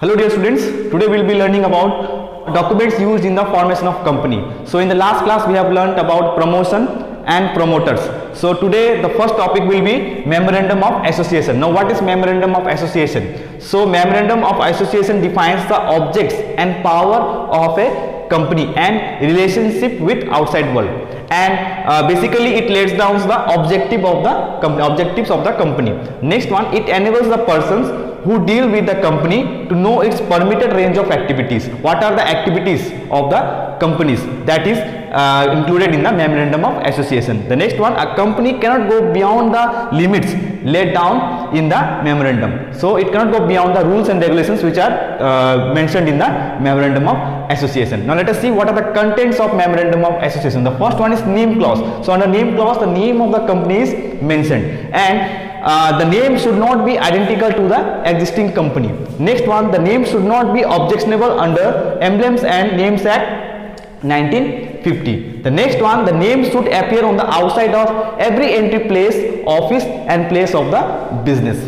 Hello dear students, today we will be learning about documents used in the formation of company. So in the last class we have learned about promotion and promoters. So today the first topic will be memorandum of association. Now what is memorandum of association? So memorandum of association defines the objects and power of a company and relationship with outside world, and basically it lays down the objectives of the company. Next one, it enables the persons who deal with the company to know its permitted range of activities. What are the activities of the companies that is included in the memorandum of association. The next one, a company cannot go beyond the limits laid down in the memorandum. So it cannot go beyond the rules and regulations which are mentioned in the memorandum of association. Now let us see what are the contents of memorandum of association. The first one is name clause. So under name clause, the name of the company is mentioned, and the name should not be identical to the existing company. Next one, the name should not be objectionable under Emblems and Names Act 1950. The next one, the name should appear on the outside of every entry, place, office and place of the business.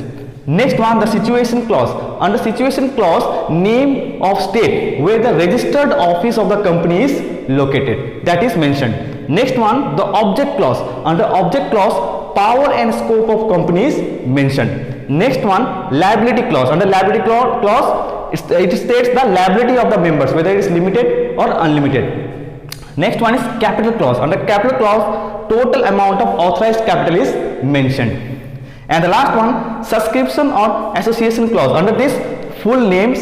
Next one, the situation clause. Under situation clause, name of state where the registered office of the company is located, that is mentioned. Next one, the object clause. Under object clause, power and scope of company is mentioned. Next one, liability clause. Under liability clause, it states the liability of the members, whether it is limited or unlimited. Next one is capital clause. Under capital clause, total amount of authorized capital is mentioned. And the last one, subscription or association clause. Under this, full names,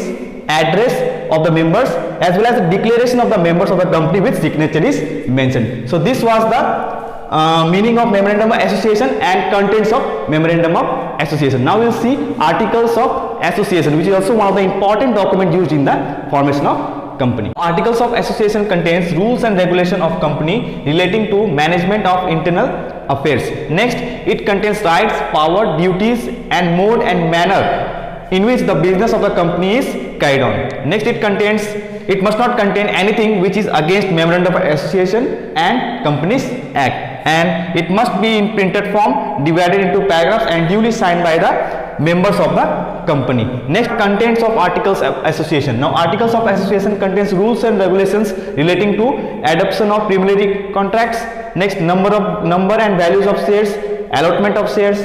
address of the members as well as the declaration of the members of the company with signature is mentioned. So this was the meaning of memorandum of association and contents of memorandum of association. Now we will see articles of association, which is also one of the important documents used in the formation of company. Articles of association contains rules and regulation of company relating to management of internal affairs. Next, it contains rights, power, duties and mode and manner in which the business of the company is carried on. Next, it must not contain anything which is against memorandum of association and Companies Act, and it must be in printed form, divided into paragraphs and duly signed by the members of the company. Next, contents of articles of association. Now articles of association contains rules and regulations relating to adoption of preliminary contracts. Next, number and values of shares, allotment of shares,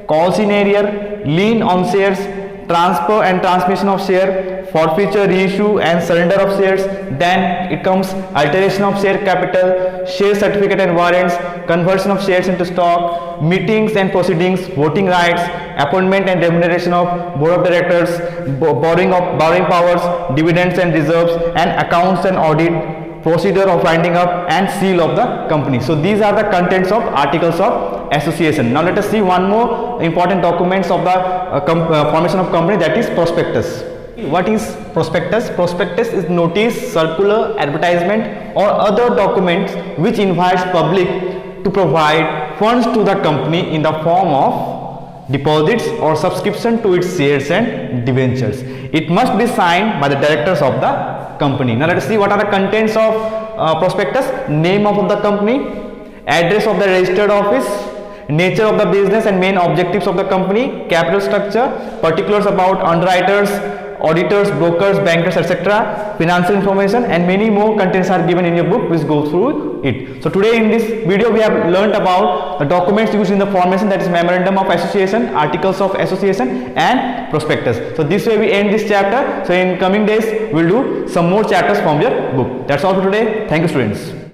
calls in arrear, lien on shares, transfer and transmission of share, forfeiture, reissue and surrender of shares. Then it comes alteration of share capital, share certificate and warrants, conversion of shares into stock, meetings and proceedings, voting rights, appointment and remuneration of board of directors, borrowing powers, dividends and reserves, and accounts and audit, procedure of winding up and seal of the company. So these are the contents of articles of association. Now let us see one more important documents of the formation of company, that is prospectus. What is prospectus? Prospectus is notice, circular, advertisement or other documents which invites public to provide funds to the company in the form of deposits or subscription to its shares and debentures. It must be signed by the directors of the company. Now let us see what are the contents of prospectus. Name of the company, address of the registered office, nature of the business and main objectives of the company, capital structure, particulars about underwriters, auditors, brokers, bankers, etc., financial information and many more contents are given in your book, which go through it. So today in this video we have learnt about the documents used in the formation, that is memorandum of association, articles of association and prospectus. So this way we end this chapter. So in coming days we will do some more chapters from your book. That's all for today. Thank you students.